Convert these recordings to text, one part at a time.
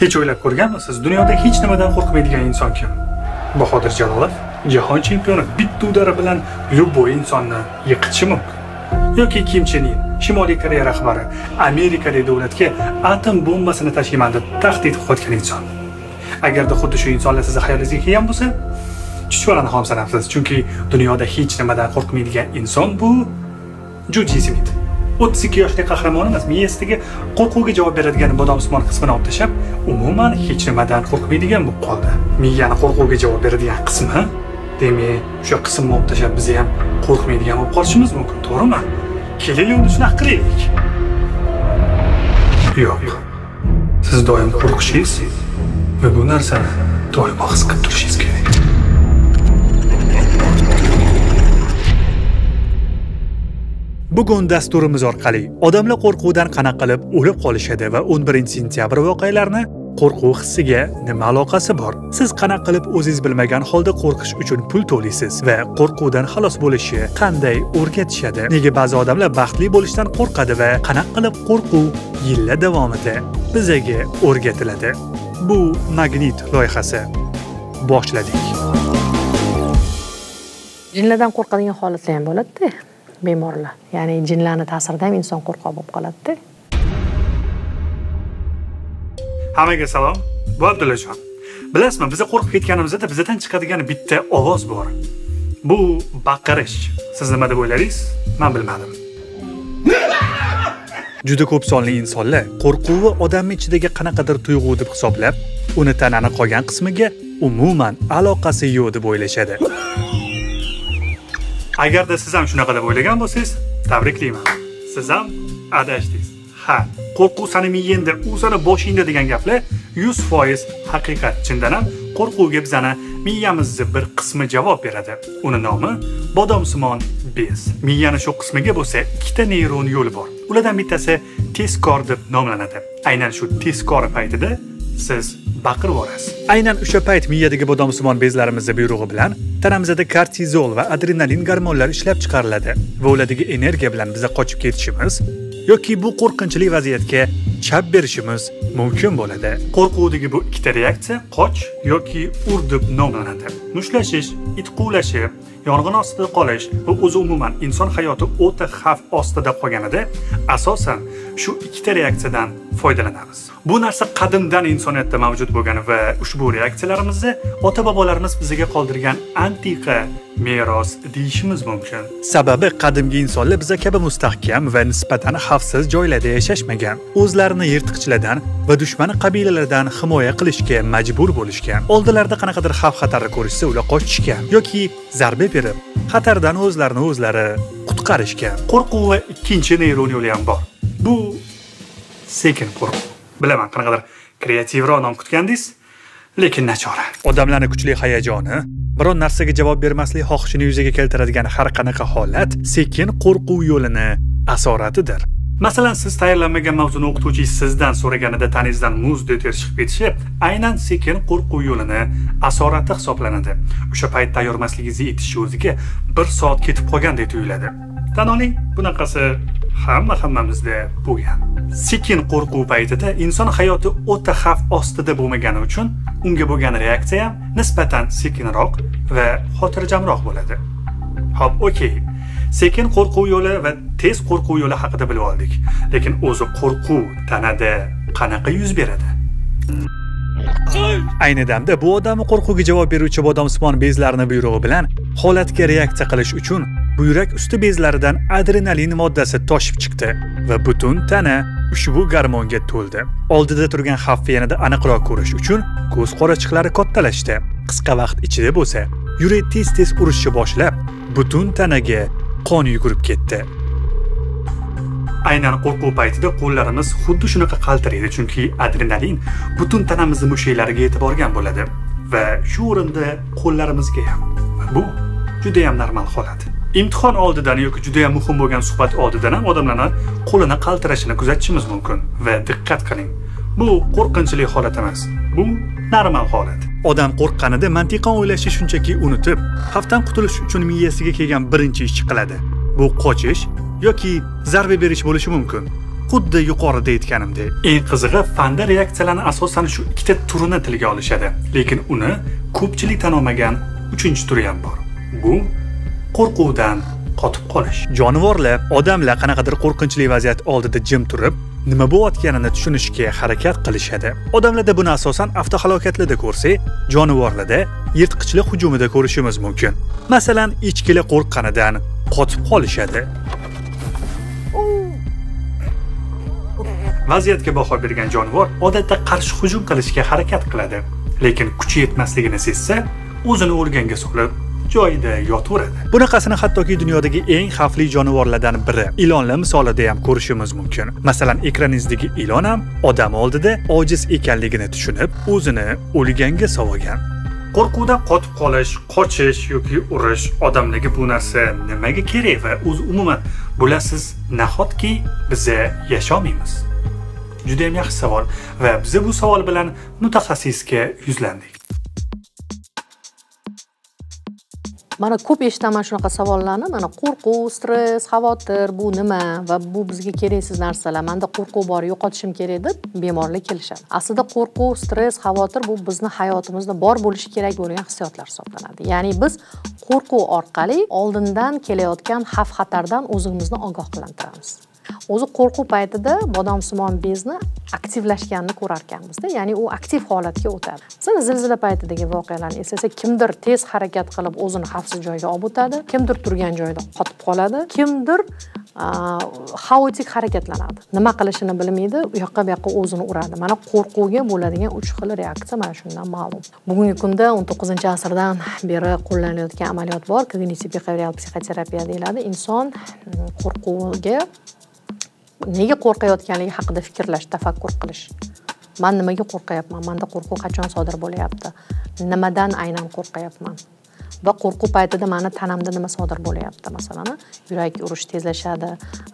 Hech o'ylab ko'rganmisiz, dunyoda hech nimadan qo'rqmaydigan inson kim? Bahodir Jalolov jahon chempioni bitta udari bilan любой insonni yiqitishi mumkin. Yoki Kim Chen In, Shimoliy Koreya rahbari, Amerikadagi davlatga atom bombasini tashiyman deb tahdid qilgan inson. Agarda xuddi shu insonlar siz xayolingizga kelgan bo'lsa, chuchvarani ham sanabsiz, chunki dunyoda hech nimadan qo'rqmaydigan inson bu Juji Smith. 32 yoshli qahramonimiz miyasiga qo'rquvga javob beradigan bodomsimon qismini olib tashlab, umuman hech nimadan qo'rqmaydigan bo'lib qoldi. Miyani qo'rquvga javob beradigan qismi, demak, o'sha qismni olib tashlab biz ham qo'rqmaydigan bo'lib qolishimiz mumkin, to'g'rimi? Keling, uni shunaqa qilaylik. Yo'q. Siz doim qo'rqishingiz va bu narsani doimo his qilib turishingiz kerak. Bugun dasturimiz orqali odamlar qo'rquvdan qanaqa qilib o'lib qolishadi va 11-sentyabr voqealarini qo'rquv hissiga nima aloqasi bor? Siz qanaqa qilib o'zingiz bilmagan holda qo'rqish uchun pul to'laysiz va qo'rquvdan xalos bo'lishni qanday o'rgatishadi? Nega ba'zi odamlar baxtli bo'lishdan qo'rqadi va qanaqa qilib qo'rquv yillar davomida bizga o'rgatiladi? Bu Magnit loyihasi. Boshladik. Jinlardan qo'rqadigan holatlar ham bo'ladi-da. Bemorlar, ya'ni jinlarning ta'siridan ham inson qo'rqoq bo'lib qoladi-da. Hammaga salom. Bu Abdullajon. Bilasizmi, biz qo'rqib ketganimizda bizdan chiqadigan bitta ovoz bor. Bu baqirish. Siz nima deb o'yladingiz? Men bilmadim. Juda ko'p sonli insonlar qo'rquvi odamning ichidagi qanaqadir tuyg'u deb hisoblab, uni tananing qolgan qismiga umuman aloqasi yo'q deb o'ylashadi. Agarda siz ham shunaqa deb o'ylagan bo'lsangiz, tabriklayman. Siz ham adashdingiz. Ha, qo'rquv seni miyangda, u seni boshingda degan gaplar 100% haqiqat. Chindan ham qo'rquvga bizani miyamizning bir qismi javob beradi. Uni nomi bodomsimon bez. Miyaning shu qismiga bo'lsa, ikkita neyron yo'li bor. Ulardan bittasi tezkor deb nomlanadi. Aynan shu tezkor paytida siz baqirib olasiz. Aynan o'sha payt miyadagi bodomsimon bezlarimizning buyrug'i bilan tanamizda kortizol va adrenalin gormonlari ishlab chiqariladi va ulardagi energiya bilan biz qochib ketishimiz yoki bu qo'rqinchli vaziyatga chap berishimiz mumkin bo'ladi. Qo'rquvdagi bu ikkita reaksiya qoch yoki ur deb nomlanadi. Mushlashish, itquvlashib, yong'in ostida qolish va o'zi umuman inson hayoti o'ta xavf ostida qolganida asosan shu ikkita reaksiyadan foydalanamiz. Bu narsa qadimdan insoniyatda mavjud bo'lgan va ushbu reaksiyalarimizni ota-bobolarimiz bizga qoldirgan antiqa meros deyishimiz mumkin. Sababi qadimgi insonlar bizga kabi mustahkam va nisbatan xavfsiz joylarda yashashmagan. O'zlarini yirtqichlardan va dushman qabilalardan himoya qilishga majbur bo'lishgan. Oldilarida qanaqadir xavf-xatarni ko'rishsa, ular qochishgan yoki zarba berib, xatardan o'zlari qutqarishgan. Qo'rquv va ikkinchi neyron yo'li ham bor. Bu sekin qo'rquv. Bilaman, qanaqadir kreativroq nom kutgandingiz, lekin nachora. Odamlarning kuchli hayajoni, biron narsaga javob bermaslik xohishini yuzaga keltiradigan har qanaqa holat sekin qo'rquv yo'lini asoratidir. Masalan, siz tayyorlanmagan mavzuni o'qituvchi sizdan so'raganida taningizdan muzdek ter chiqib ketishi aynan sekin qo'rquv yo'lini asorati hisoblanadi. O'sha payt tayyormasligingizni aytish o'ziga 1 soat ketib qolgandek tuyuladi. Tan oling, bunaqasi hammamizda bo'lgan. Sekin qo'rquv paytida inson hayoti o'ta xavf ostida bo'lmagani uchun unga bo'lgan reaksiya ham nisbatan sekinroq va xotirjamroq bo'ladi. Xo'p, okey. Sekin qo'rquv yo'li va tez qo'rquv yo'li haqida bilib oldik. Lekin o'zi qo'rquv tanada qanaqa yuz beradi? Ayni damda bu odamni qo'rquvga javob beruvchi bodomsimon bezlarining buyrug'i bilan holatga reaksiya qilish uchun buyrak usti bezlaridan adrenalin moddasi toshib chiqdi va butun tana ushbu gormonga to'ldi. Oldida turgan xavfni yanada aniqroq ko'rish uchun ko'z qorachiqlari kattalashdi. Qisqa vaqt ichida bo'lsa, yurak tez urishni boshlab, butun tanaga qon yugurib ketdi. Aynan qo'rquv paytida qo'llarimiz xuddi shunaqa qaltiraydi, chunki adrenalin butun tanamizning mushaklariga yetib borgan bo'ladi va shu o'rinda qo'llarimizga ham. Bu juda ham normal holat. Imtihon oldidan yoki juda ham muhim bo'lgan suhbat oldidan ham odamlarning qo'lini qaltirashini kuzatishimiz mumkin va diqqat qiling. Bu qo'rqinchli holat emas. Bu normal holat. Odam qo'rqqanida mantiqan o'ylashni shunchaki unutib, xavfdan qutulish uchun miyasiga kelgan birinchi ishni qiladi. Bu qochish yoki zarba berish bo'lishi mumkin. Xuddi yuqorida aytganimdek, eng qizig'i fanda reaksiyalarni asosan shu ikkita turini tilga olishadi, lekin uni ko'pchilik tan olmagan 3-turi ham bor. Bu qo'rquvdan qotib qolish. Jonivorlar odamlar qanaqadir qo'rqinchli vaziyat oldida jim turib, nima bo'layotganini tushunishga harakat qilishadi. Odamlarda buni asosan avtohalokatlarda ko'rsak, jonivorlarda yirtqichlik hujumida ko'rishimiz mumkin. Masalan, echkilar qo'rqqanidan qotib qolishadi. Vaziyatga baho bergan jonivor odatda qarshi hujum qilishga harakat qiladi, lekin kuchi yetmasligini sezsa, o'zini o'lganga solib joyida yotaveradi. Bunaqasini hattoki dunyodagi eng xavfli jonivorlardan biri ilonlar misolida ham ko'rishimiz mumkin. Masalan, ekraningizdagi ilon ham odam oldida ojiz ekanligini tushunib, o'zini o'lganga sovagan. Qo'rquvdan qotib qolish, qochish yoki urish odamlarga bu narsa nimaga kerak va o'zi umuman bilasiz, nahotki biz yashamaymiz? Juda ham yaxshi savol va biz bu savol bilan mutaxassisga yuzlandik. Mana ko'p eshitaman shunaqa savollarni. Mana qo'rquv, stress, xavotir bu nima va bu bizga keraksiz narsalar. Menda qo'rquv bor, yo'qotishim kerak deb bemorlar kelishadi. Aslida qo'rquv, stress, xavotir bu bizni hayotimizda bor bo'lishi kerak bo'lgan hissiyotlar hisoblanadi. Ya'ni biz qo'rquv orqali oldindan kelayotgan xavf-xatardan o'zimizni ogohlantiramiz. O'zi qo'rquv paytida bodomsimon bezni aktivlashganini ko'rar ekanmiz-da, ya'ni u aktiv holatga o'tadi. Masalan, zilzila paytidagi voqealarni eslasa, kimdir tez harakat qilib o'zini xavfsiz joyga olib o'tadi, kimdir turgan joyida qotib qoladi, kimdir xaotik harakatlanadi. Nima qilishini bilmaydi, u yoqqa bu yoqqa o'zini uradi. Mana qo'rquvga bo'ladigan 3 xil reaksiya mana shundan ma'lum. Bugungi kunda 19-asrdan beri qo'llanilayotgan amaliyot bor, kognitiv behavioral psixoterapiya deyiladi. Inson qo'rquvga nega qo'rqayotganligi haqida fikrlash, tafakkur qilish. Men nimaga qo'rqayapman? Menda qo'rquv qachon sodir bo'lyapti? Nimadan aynan qo'rqayapman? Va qo'rquv paytida meni tanamda nima sodir bo'lyapti? Masalan, yurak urishi tezlashadi,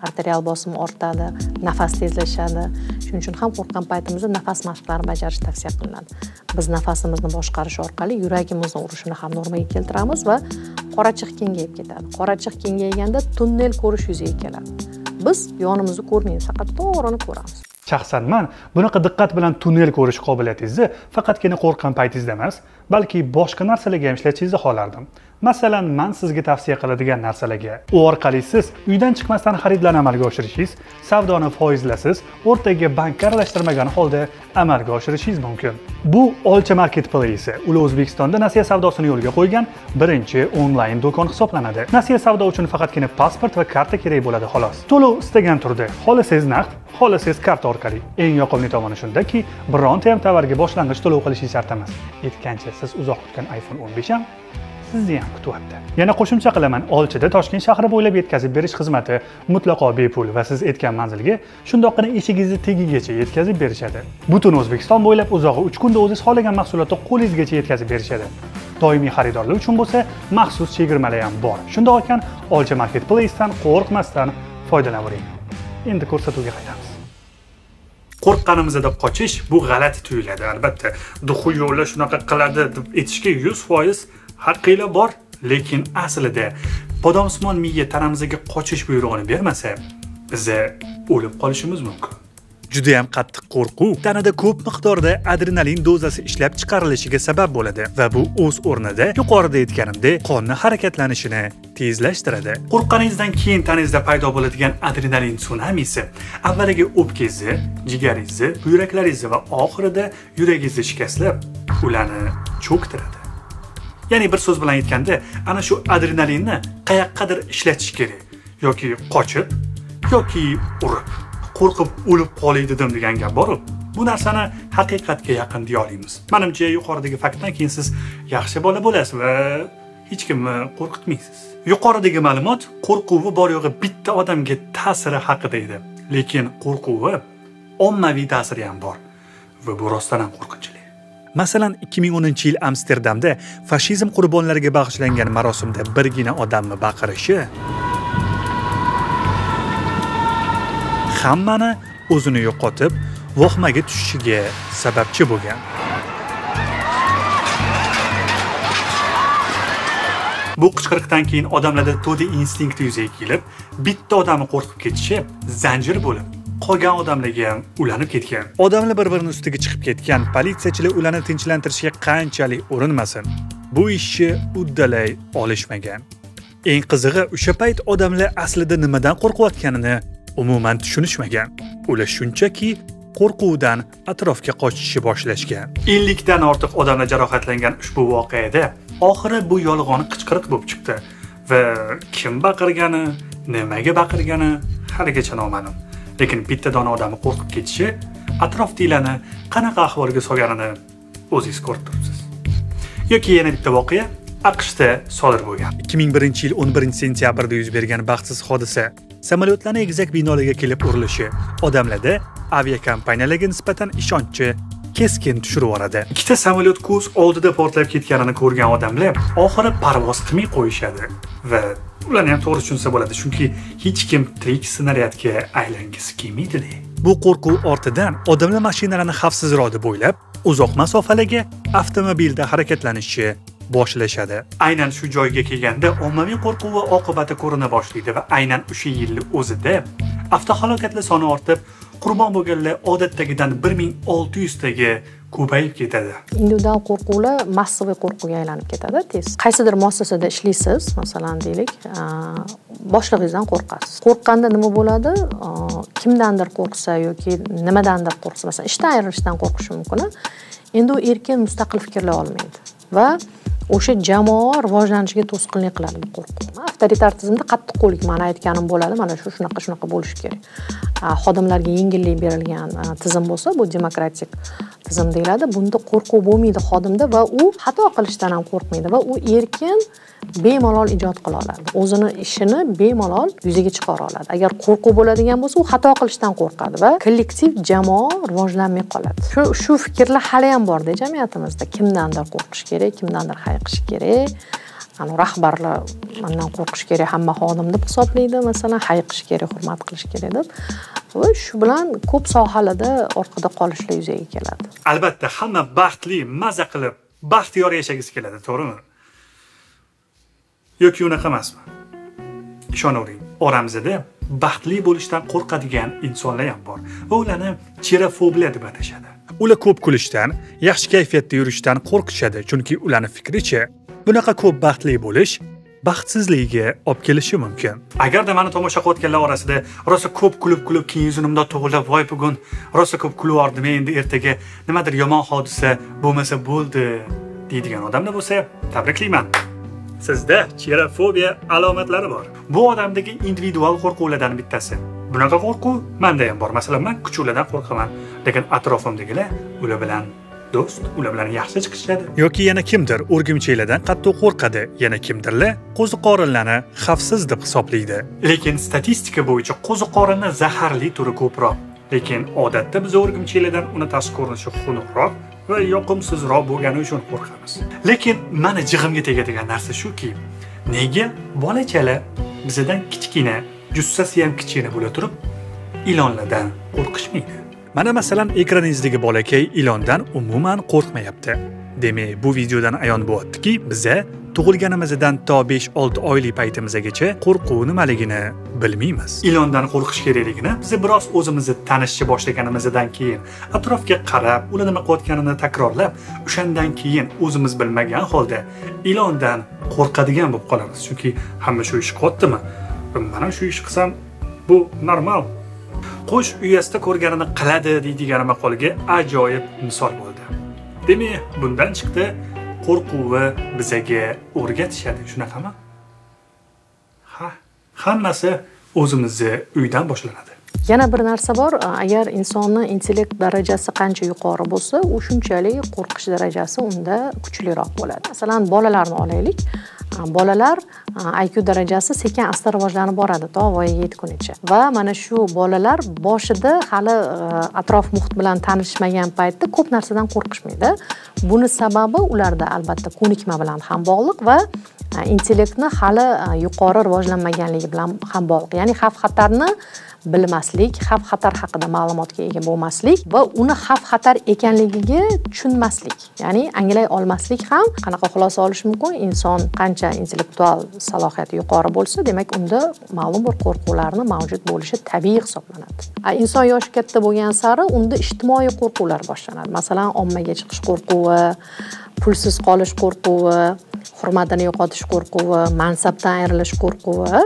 arterial bosim ortadi, nafas tezlashadi. Shuning uchun ham qo'rqqan paytimizda nafas mashqlari bajarish tavsiya qilinadi. Biz nafasimizni boshqarish orqali yuragimizning urishini ham normaga keltiramiz va qorachiq kengayib ketadi. Qorachiq kengayganda tunnel ko'rish yuzaga keladi. Biz yonimizni ko'rmaymiz, faqat to'g'rini ko'ramiz. Shaxsan men bunaqa diqqat bilan tunnel ko'rish qobiliyatingizni faqatgina qo'rqqan paytingizda emas, balki boshqa narsalarga ham ishlatishingizni xohlardim. Masalan, men sizga tavsiya qiladigan narsalarga. U orqali siz uydan chiqmasdan xaridlarni amalga oshirishingiz, savdoni foizlasiz, o'rtaga bankka aralashtirmagan holda amalga oshirishingiz mumkin. Bu Olcha Marketplace, ular O'zbekistonda nasiya savdosini yo'lga qo'ygan birinchi onlayn do'kon hisoblanadi. Nasiya savdo uchun faqatgina pasport va karta kerak bo'ladi xolos. To'lov istagan turda, xohlasangiz naqd, xohlasangiz karta orqali. Eng yoqimli tomoni shundaki, bironta ham tovarga boshlang'ich to'lov qilishingiz shart emas. Aytgancha siz uzoq kutgan iPhone 15 ham sizni ham kutyapti. Yana qo'shimcha qilaman, Olchada Toshkent shahri bo'ylab yetkazib berish xizmati mutlaqo bepul va siz aytgan manzilga shundoqqina eshigingizni tagigacha yetkazib berishadi. Butun O'zbekiston bo'ylab uzog'i 3 kunda o'zingiz xohlagan mahsulotni qo'lingizgacha yetkazib berishadi. Doimiy xaridorlar uchun bo'lsa maxsus chegirmalar ham bor. Shundoq ekan, Olcha Marketplace'dan qo'rqmasdan foydalanavering. Endi ko'rsatuvga qaytamiz. Qo'rqqanimizda qochish bu g'alati tuyuladi, albatta. Duxu yo'llar shunaqa qiladi deb aytishga 100% haqqinglar bor, lekin aslida bodomsimon miya tanamizga qochish buyrug'ini bermasa, biz o'lib qolishimiz mumkin. Juda ham qattiq qo'rquv tanada ko'p miqdorda adrenalin dozasi ishlab chiqarilishiga sabab bo'ladi va bu o'z o'rnida yuqorida aytganimdek qonni harakatlanishini tezlashtiradi. Qo'rqqaningizdan keyin tanangizda paydo bo'ladigan adrenalin tsunamisi avvaliga o'pkangizni, jigaringizni, buyraklaringizni va oxirida yuragingizni shikastlab, ularni cho'ktiradi. Ya'ni bir so'z bilan aytganda, ana shu adrenalinni qayoqqadir ishlatish kerak. Yoki qochib, yoki urib. Qo'rqib o'lib qolay dedim degan gap bor-ku. Bu narsani haqiqatga yaqin deya olamiz. Menimcha, yuqoridagi faktdan keyin siz yaxshi bola bo'lasiz va hech kimni qo'rqitmaysiz. Yuqoridagi ma'lumot qo'rquvi bor yo'g'i bitta odamga ta'siri haqida edi. Lekin qo'rquvi ommaviy ta'siri ham bor va bu rostdan ham qo'rqinchli. Masalan, 2010-yil Amsterdamda fashizm qurbonlariga bag'ishlangan marosimda birgina odamni baqirishi hammani o'zini yo'qotib, vohmaga tushishiga sababchi bo'lgan. Bu qichqiriqdan keyin odamlarda to'da instinkti yuzaga kelib, bitta odamni qo'rqib ketishi zanjir bo'lib qolgan odamlarga ham ulanib ketgan. Odamlar bir-birini ustiga chiqib ketgan, politsiyachilar ularni tinchlantirishga qanchalik urinmasin, bu ishni uddalay olishmagan. Eng qizig'i, o'sha payt odamlar aslida nimadan qo'rqayotganini umuman tushunishmagan. Ular shunchaki qo'rquvdan atrofga qochishni boshlashgan. 50 dan ortiq odamlar jarohatlangan ushbu voqeada oxiri bu yolg'on qichqiriq bo'lib chiqdi va kim baqirgani, nimaga baqirgani haligacha noma'lum. Lekin bitta dona odamni qo'rqib ketishi atrofdagilarni qanaqa ahvolga solganini o'zingiz ko'rib turibsiz. Yoki yana bitta voqea AQShda sodir bo'lgan. 2001-yil 11-sentyabrda yuz bergan baxtsiz hodisa samolyotlarning egizak binolarga kelib urilishi odamlarda aviakompaniyalarga nisbatan ishonchni keskin tushirib yuboradi. Ikkita samolyot kuz oldida portlab ketganini ko'rgan odamlar oxiri parvoz qilmay qo'yishadi va ularni ham to'g'ri tushunsa bo'ladi, chunki hech kim tirik snaryadga aylangisi kelmaydi-da. Bu qo'rquv ortidan odamlar mashinalarni xavfsizroq deb o'ylab, uzoq masofalarga avtomobilda harakatlanishni boshlashadi. Aynan shu joyga kelganda ommaviy qo'rquv va oqibati ko'rina boshlaydi va aynan o'sha yilning o'zida avtohalokatlar soni ortib, qurbon bo'lganlar odatdagidan 1600 taga ko'payib ketadi. Individual qo'rquvlar massiviy qo'rquvga aylanib ketadi tez. Qaysidir muassasada ishlaysiz, masalan deylik, boshlig'ingizdan qo'rqasiz. Qo'rqqanda nima bo'ladi? Kimdandir qo'rqsa yoki nimadandir qo'rqsa, masalan, ishdan ayrilishdan qo'rqishi mumkin. Endi u erkin mustaqil fikrlay olmaydi va o'sha jamoa rivojlanishiga to'sqinlik qiladi bu qo'rquv. Avtoritar tizimda qattiqqo'llik, mana aytganim bo'ladi, mana shunaqa bo'lishi kerak. Xodimlarga yengillik berilgan tizim bo'lsa, bu demokratik tizim deyiladi. Bunda qo'rquv bo'lmaydi xodimda va u xato qilishdan ham qo'rqmaydi va u erkin bemalol ijod qila oladi. O'zini ishini bemalol yuzaga chiqara oladi. Agar qo'rquv bo'ladigan bo'lsa, u xato qilishdan qo'rqadi va kollektiv jamoa rivojlanmay qoladi. Shu fikrlar hali ham bor-da jamiyatimizda. Kimdandir qo'rqish kerak, kimdandir hayiqish kerak. Rahbarlar mendan qo'rqish kerak, hamma xodim deb hisoblaydi, masalan, hayiqish kerak, hurmat qilish kerak deb. Va shu bilan ko'p sohalarda orqada qolishlar yuzaga keladi. Albatta, hamma baxtli, maza qilib, baxtiyor yashagisi keladi, to'g'rimi? Yoki unaqa emasmi? Ishonavering, oramizda baxtli bo'lishdan qo'rqadigan insonlar ham bor va ularni cherofobiya deb atashadi. Ular ko'p kulishdan, yaxshi kayfiyatda yurishdan qo'rqishadi, chunki ularning fikricha bunaqa ko'p baxtli bo'lish baxtsizlikka olib kelishi mumkin. Agarda meni tomosha qilayotganlar orasida rosa ko'p kulib keyin yuzimda to'g'rilab, voy bugun rosa ko'p kulyaptim, endi ertaga nimadir yomon hodisa bo'lmasa bo'ldi deydigan odamlar bo'lsa, tabriklayman. Sizda cherofobiya alomatlari bor. Bu odamdagi individual qo'rquvlardan bittasi. Bunaqa qo'rquv menda ham bor. Masalan, men kuchuklardan qo'rqaman, lekin atrofimdagilar ular bilan do'st, ular bilan yaxshi chiqishadi. Yoki yana kimdir o'rgimchaklardan qattiq qo'rqadi, yana kimdirlar qo'ziqorinlarni xavfsiz deb hisoblaydi. Lekin statistika bo'yicha qo'ziqorinning zaharli turi ko'proq. Lekin odatda biz o'rgimchaklardan uni tashqi ko'rinishi xunukroq va yoqimsizroq bo'lgani uchun qo'rqamiz. Lekin meni jig'imga tegadigan narsa shuki, nega bolachalar bizdan kichkina, jussasi ham kichkina bo'la turib, ilonlardan qo'rqishmaydi? Mana masalan, ekraningizdagi bolakay ilondan umuman qo'rqmayapti. Demak, bu videodan ayon bo'lyaptiki, biza tug'ilganimizdan to 5-6 oylik paytimizgacha qo'rquv nimaligini bilmaymiz. Ilondan qo'rqish kerakligini biz biroz o'zimizni tanishcha boshlaganimizdan keyin, atrofga qarab, ular nima qilayotganini takrorlab, o'shandan keyin o'zimiz bilmagan holda ilondan qo'rqadigan bo'lib qolamiz. Chunki hamma shu ish qilyaptimi? Mana shu ish qilsam, bu normal. Qush uyasida ko'rganini qiladi deydigan maqolga ajoyib misol bo'ldi. Demak, bundan chiqdi, qo'rquvni bizaga o'rgatishadi, shunaqami? Hammasi o'zimizni uydan boshlanadi. Yana bir narsa bor, agar insonning intellekt darajasi qancha yuqori bo'lsa, u shunchalik qo'rqish darajasi unda kuchliroq bo'ladi. Masalan, bolalarni olaylik. Bolalar IQ darajasi sekin-asta rivojlanib boradi to voyaga yetgunicha. Va mana shu bolalar boshida hali atrof muhit bilan tanishmagan paytda ko'p narsadan qo'rqishmaydi. Buni sababi ularda albatta ko'nikma bilan ham bog'liq va intellektni hali yuqori rivojlanmaganligi bilan ham bog'liq. Ya'ni xavf-xatarni bilmaslik, xavf-xatar haqida ma'lumotga ega bo'lmaslik va uni xavf-xatar ekanligiga tushunmaslik, ya'ni anglay olmaslik ham qanaqa xulosa olish mumkin? Inson qancha intellektual salohiyati yuqori bo'lsa, demak unda ma'lum bir qo'rquvlarni mavjud bo'lishi tabiiy hisoblanadi. Inson yoshi katta bo'lgan sari unda ijtimoiy qo'rquvlar boshlanadi. Masalan, ommaga chiqish qo'rquvi, pulsiz qolish qo'rquvi, hurmatini yo'qotish qo'rquvi, mansabdan ayrilish qo'rquvi,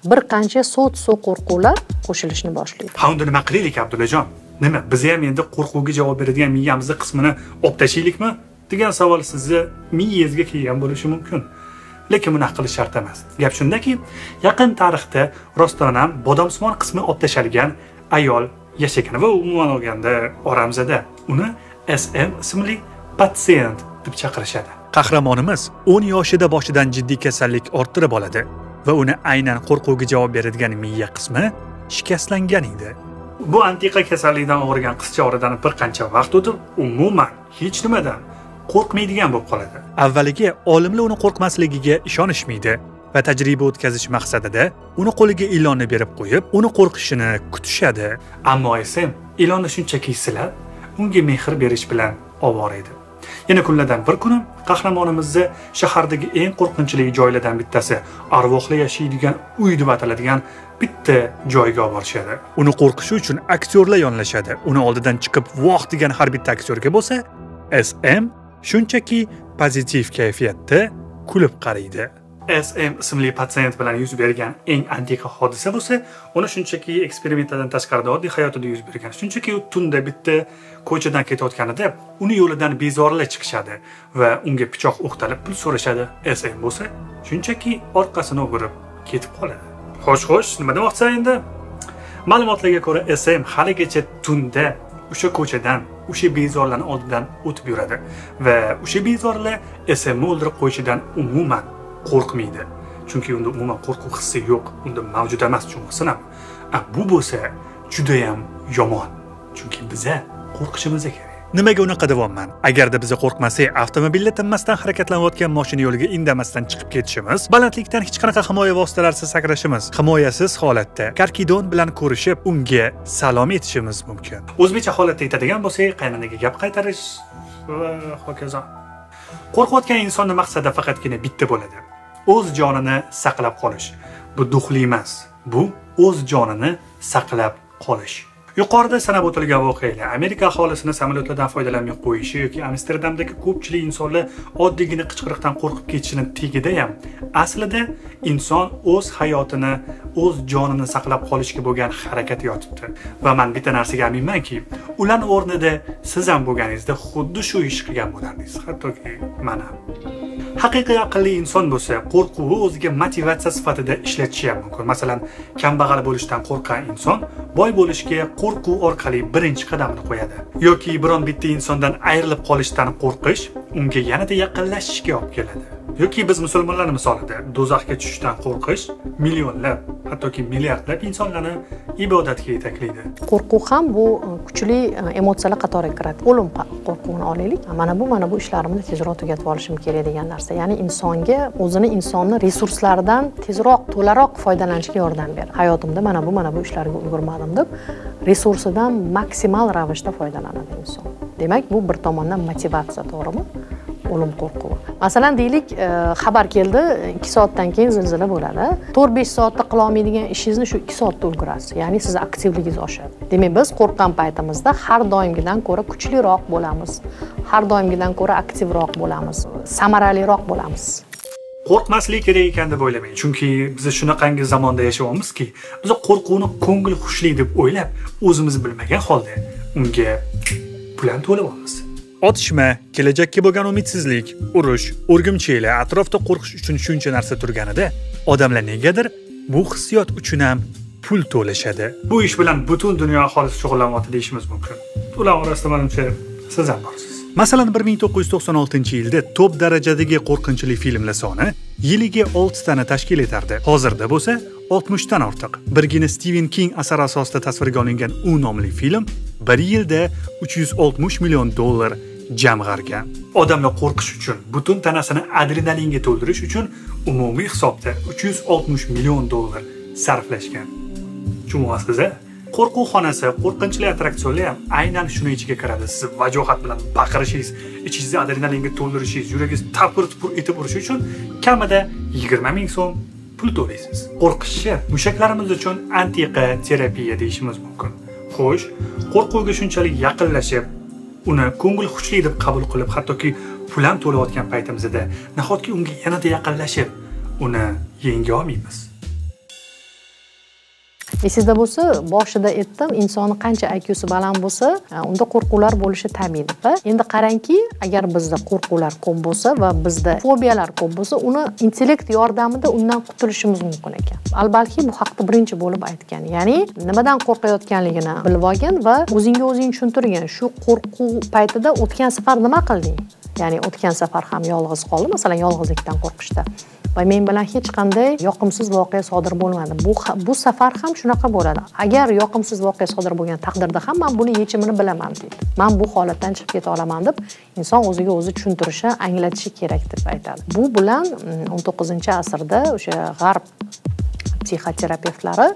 bir qancha so't-so'q qo'rquvlar qo'shilishni boshlaydi. Ha, unda nima qilaylik, Abdullajon? Nima? Biz ham endi qo'rquvga javob beradigan miyamizning qismini olib tashlaylikmi? degan savol sizni miyangizga kelgan bo'lishi mumkin. Lekin buni qilish shart emas. Gap shundaki, yaqin tarixda rostdan ham bodomsimon qismi olib tashalgan ayol yashagan va umuman olganda oramizda uni SM ismli patsient deb chaqirishadi. Qahramonimiz 10 yoshida boshidan jiddiy kasallik orttirib oladi va uni aynan qo'rquvga javob beradigan miya qismi shikastlangan edi. Bu antiqa kasallikdan og'rigan qizcha oradan bir qancha vaqt o'tib, umuman hech nimadan qo'rqmaydigan bo'lib qoladi. Avvaliga olimlar uni qo'rqmasligiga ishonishmaydi va tajriba o'tkazish maqsadida uni qo'liga ilonni berib qo'yib, uni qo'rqishini kutishadi. Ammo SM ilonni shunchaki silab, unga mehr berish bilan ovora edi. Yana kunlardan bir kuni qahramonimizni shahardagi eng qo'rqinchli joylardan bittasi arvohlar yashaydigan uy deb ataladigan bitta joyga olib borishadi. Uni qo'rqishi uchun aktyorlar yonlashadi. Uni oldidan chiqib voh degan har bitta aktyorga bo'lsa, SM shunchaki pozitiv kayfiyatda kulib qaraydi. SM ismli patsient bilan yuz bergan eng antiqa hodisa bo'lsa, uni shunchaki eksperimentlardan tashqarida oddiy hayotida yuz bergan. Shunchaki u tunda bitta ko'chadan ketayotganida uni yo'lidan bezorilar chiqishadi va unga pichoq o'qtalib pul so'rashadi. SM bo'lsa, shunchaki orqasini o'girib ketib qoladi. Xo'sh, nima demoqchisan endi? Ma'lumotlarga ko'ra, SM haligacha tunda o'sha ko'chadan, o'sha bezorlarning oldidan o'tib yuradi va o'sha bezorlar SMni o'ldirib qo'yishidan umuman qo'rqmaydi. Chunki unda umuman qo'rquv hissi yo'q, unda mavjud emas chunqisin ham. Bu bo'lsa juda ham yomon. Chunki biza qo'rqishimiz kerak. Nimaga unaqa deyapman? Agarda biz qo'rqmasak, avtomobilda tinmasdan harakatlanayotgan mashina yo'liga indamasdan chiqib ketishimiz, balandlikdan hech qanaqa himoya vositalarsiz sakrashimiz, himoyasiz holatda karkidon bilan ko'rishib, unga salom etishimiz mumkin. O'zbekcha holatda aytadigan bo'lsak, qaynonaga gap qaytarish va hokazo. Qo'rqayotgan insonning maqsadi faqatgina bitta bo'ladi. O'z jonini saqlab qolish. Bu duxli emas. Bu o'z jonini saqlab qolish. Yuqorida sanab o'tilgan voqealar Amerika aholisini samolyotlardan foydalanmay qo'yishi yoki Amsterdamdagi ko'pchilik insonlar oddiygina qichqiriqdan qo'rqib ketishini tegida ham aslida inson o'z hayotini, o'z jonini saqlab qolishga bo'lgan harakat yotibdi. Va men bitta narsaga aminmanki, ular o'rnida siz ham bo'lganingizda xuddi shu ish qilgan bo'lardingiz. Hattoki men ham. Haqiqiy aqlli inson bo'lsa, qo'rquvi o'ziga motivatsiya sifatida ishlatishi ham mumkin. Masalan, kambag'al bo'lishdan qo'rqgan inson boy bo'lishga qo'rquv orqali birinchi qadamni qo'yadi. Yoki biron bitta insondan ayrilib qolishdan qo'rqish unga yanada yaqinlashishga olib keladi. Yoki biz musulmonlar misolida do'zaxga tushishdan qo'rqish millionlab, hattoki milliardlab insonlarni ibodatga yetaklaydi. Qo'rquv ham bu kuchli emotsiyalar qatoriga kiradi. O'lim qo'rquvini olaylik. Mana bu ishlarimni tezroq tugatib olishim kerak degan narsa. Ya'ni insonni resurslaridan tezroq, to'laroq foydalanishga yordam beradi. Hayotimda mana bu ishlarga ulgurmadim deb resursidan maksimal ravishda foydalanadi inson. Demak, bu bir tomondan motivatsiya, to'g'rimi? O'lim qo'rquvi. Masalan, deylik, xabar keldi, 2 soatdan keyin zilzila bo'ladi. 4-5 soatda qila olmaydigan ishingizni shu 2 soatda ulgurasiz. Ya'ni siz aktivligingiz oshadi. Demak, biz qo'rqqan paytimizda har doimgidan ko'ra kuchliroq bo'lamiz. Har doimgidan ko'ra aktivroq bo'lamiz, samaraliroq bo'lamiz. Qo'rqmaslik kerak ekan deb o'ylamang. Chunki biz shunaqangi zamonda yashayapmizki, biz qo'rquvni ko'ngil xushlik deb o'ylab, o'zimiz bilmagan holda unga plan to'layapmiz. Otishma, kelajakka bo'lgan umidsizlik, urush, o'rgimchiklar, atrofda qo'rqish uchun shuncha narsa turganida, odamlar negadir bu hissiyot uchun ham pul to'lashadi. Bu ish bilan butun dunyo aholisi shug'ullanyapti deyishimiz mumkin. Ular orasida menimcha siz ham borsiz. Masalan, 1996-yilda top darajadagi qo'rqinchli filmlar soni yiliga 6 tani tashkil etardi. Hozirda bo'lsa 60 dan ortiq. Birgina Stephen King asari asosida tasvirga olingan U nomli film 1 yilda 360 million dollar jamg'argan. Odamlar qo'rqish uchun, butun tanasini adrenalinga to'ldirish uchun umumiy hisobda 360 million dollar sarflashgan. tushunmaysiz. Qo'rquv xonasi, qo'rqinchli attraksionlar ham aynan shuni ichiga kiradi. Siz vajohat bilan baqirishingiz, ichingizni adrenalinga to'ldirishingiz, yuragingiz tapir-tupur etib urishi uchun kamida 20 ming so'm pul to'laysiz. Qo'rqishchi mushaklarimiz uchun antiqa terapiya deyishimiz mumkin. Xo'sh, qo'rquvga shunchalik yaqinlashib, uni ko'ngil xushli deb qabul qilib, hattoki pul ham to'layotgan paytimizda nahotki unga yanada yaqinlashib, uni yenga olmaymiz? Esingizda bo'lsa, boshida aytdim, insonni qancha IQsi baland bo'lsa, unda qo'rquvlar bo'lishi tabiiy-da. Endi qarangki, agar bizda qo'rquvlar ko'p bo'lsa va bizda fobiyalar ko'p bo'lsa, uni intellekt yordamida undan qutulishimiz mumkin ekan. Albalki bu haqda birinchi bo'lib aytgan. Ya'ni nimadan qo'rqayotganligini bilib olgin va o'zingga o'zing tushuntirgin. Shu qo'rquv paytida o'tgan safar nima qilding? Ya'ni o'tgan safar ham yolg'iz qoldim, masalan, yolg'izlikdan qo'rqishda. Va men bilan hech qanday yoqimsiz voqea sodir bo'lmadi. Bu safar ham shunaqa bo'ladi. Agar yoqimsiz voqea sodir bo'lgan taqdirda ham men buni yechimini bilaman deydi. Men bu holatdan chiqib keta olaman deb inson o'ziga o'zi tushuntirishi, anglatishi kerak deb aytadi. Bu bilan 19-asrda o'sha g'arb psixoterapevtlari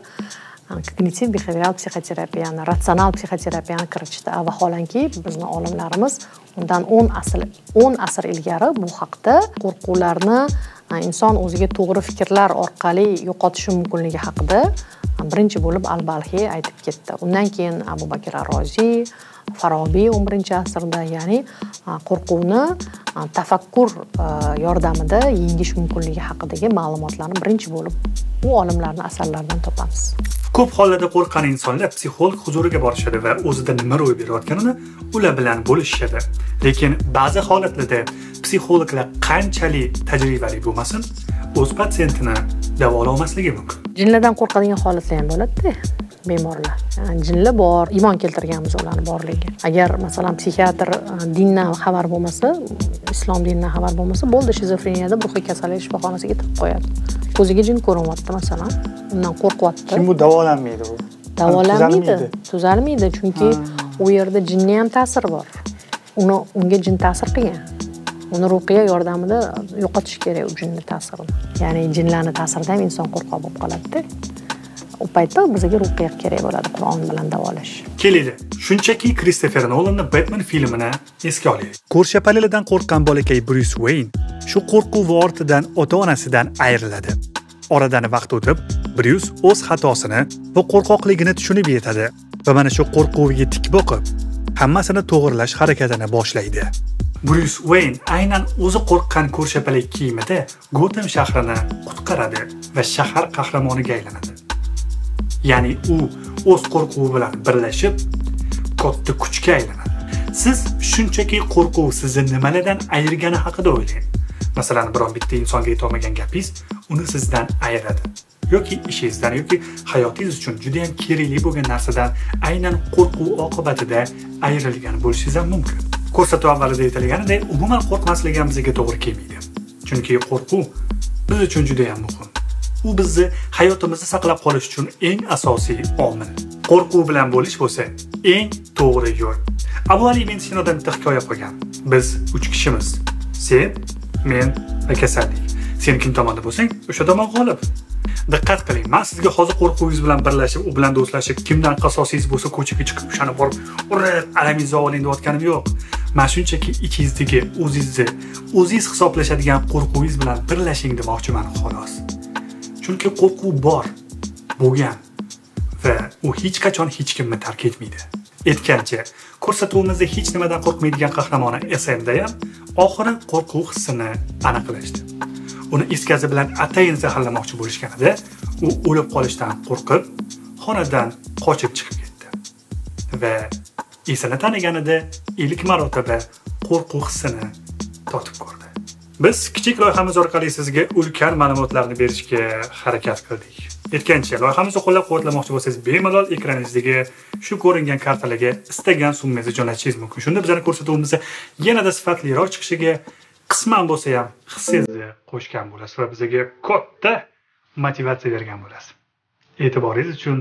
kognitiv behavioral psixoterapiyani, ratsional psixoterapiyani kiritishdi. Vaholanki bizni olimlarimiz undan 10 asr ilgari bu haqda qo'rquvlarni inson o'ziga to'g'ri fikrlar orqali yo'qotishi mumkinligi haqida birinchi bo'lib Al-Balhi aytib ketdi. Undan keyin Abu Bakr ar-Roziy, Farobiy 11-asrda, ya'ni qo'rquvni tafakkur yordamida yengish mumkinligi haqidagi ma'lumotlarni birinchi bo'lib bu olimlarning asarlaridan topamiz. Ko'p hollarda qo'rqqan insonlar psixolog huzuriga borishadi va o'zida nima ro'y berayotganini ular bilan bo'lishadi. Lekin ba'zi holatlarda psixologlar qanchalik tajribali bo'lmasin, o'z patsiyentini davolamasligi mumkin. Jinlardan qo'rqadigan holatlar ham bo'ladi-da. Bemorlar. Jinli bor, iymon keltirganmiz ularning borligiga. Agar masalan psixiatr dindan xabar bo'lmasa, islom dinidan xabar bo'lmasa, bo'ldi, shizofreniyada ruhiy kasallik shifoxonasiga tiqib qo'yadi. Ko'ziga jin ko'rinyapti masalan, undan qo'rqyapti. Kim bu davolanmaydi bu? Davolanmaydi, tuzalmaydi, chunki u yerda jinning ham ta'siri bor. Unga jin ta'sir qilgan. Uni ruqiya yordamida yo'qotish kerak u jinning ta'sirini. Ya'ni jinlarning ta'siridan ham inson qo'rqoq bo'lib qoladi-da. U paytda bizga ruqiya kerak bo'ladi, Qur'on bilan davolash. Kelaylik, shunchaki Kristofer Nolanning Batman filmini esga olaylik. Ko'rshapalilidan qo'rqqan bolakay Bruce Wayne shu qo'rquv ortidan ota-onasidan ayriladi. Oradan vaqt o'tib, Bruce o'z xatosini va qo'rqoqligini tushunib yetadi va mana shu qo'rquviga tik boqib, hammasini to'g'rilash harakatini boshlaydi. Bruce Wayne aynan o'zi qo'rqqan ko'rshapalik kiyimida Gotham shahrini qutqaradi va shahar qahramoniga aylanadi. Ya'ni u o'z qo'rquvi bilan birlashib katta kuchga aylanadi. Siz shunchaki qo'rquv sizni nimalardan ayirgani haqida o'ylang. Masalan, biron bitta insonga aytolmagan gapingiz uni sizdan ayiradi. Yoki ishingizdan yoki hayotingiz uchun juda ham kerakli bo'lgan narsadan aynan qo'rquv oqibatida ayrilgan bo'lishingiz ham mumkin. Ko'rsatuv avvalida aytilganidek, umuman qo'rqmaslik ham bizga to'g'ri kelmaydi. Chunki qo'rquv biz uchun juda ham muhim. U bizni hayotimizni saqlab qolish uchun eng asosiy omil. Qo'rquv bilan bo'lish bo'lsa, eng to'g'ri yo'l. Abu Ali ibn Sinodan bitta hikoya qilgan. Biz 3 kishimiz. Sen, men va kasallik. Sen kim tomonda bo'lsang, o'sha tomon g'olib. Diqqat qiling, men sizga hozir qo'rquvingiz bilan birlashib, u bilan do'stlashib, kimdan qasosingiz bo'lsa ko'chaga chiqib, o'shani borib, urib, alamingizni oling deyotganim yo'q. Men shunchaki ichingizdagi o'zingiz hisoblashadigan qo'rquvingiz bilan birlashing demoqchiman xolos. Chunki qo'rquv bor, bo'lgan va u hech qachon hech kimni tark etmaydi. Aytgancha, ko'rsatuvimizda hech nimadan qo'rqmaydigan qahramoni SMda ham oxiri qo'rquv hissini aniqlashdi. Uni is gazi bilan atayin zaharlamoqchi bo'lishganida, u o'lib qolishdan qo'rqib, xonadan qochib chiqib ketdi. Va esini taniganida ilk marotaba qo'rquv hissini totib ko'rdi. Biz kichik loyihamiz orqali sizga ulkan ma'lumotlarni berishga harakat qildik. Aytgancha, loyihamizni qo'llab-quvvatlamoqchi bo'lsangiz, bemalol ekraningizdagi shu ko'ringan kartalarga istagan summangizni jo'natishingiz mumkin. Shunda bizning ko'rsatuvimizda yanada sifatliroq chiqishiga qisman bo'lsa ham hissingizni qo'shgan bo'lasiz va bizga katta motivatsiya bergan bo'lasiz. E'tiboringiz uchun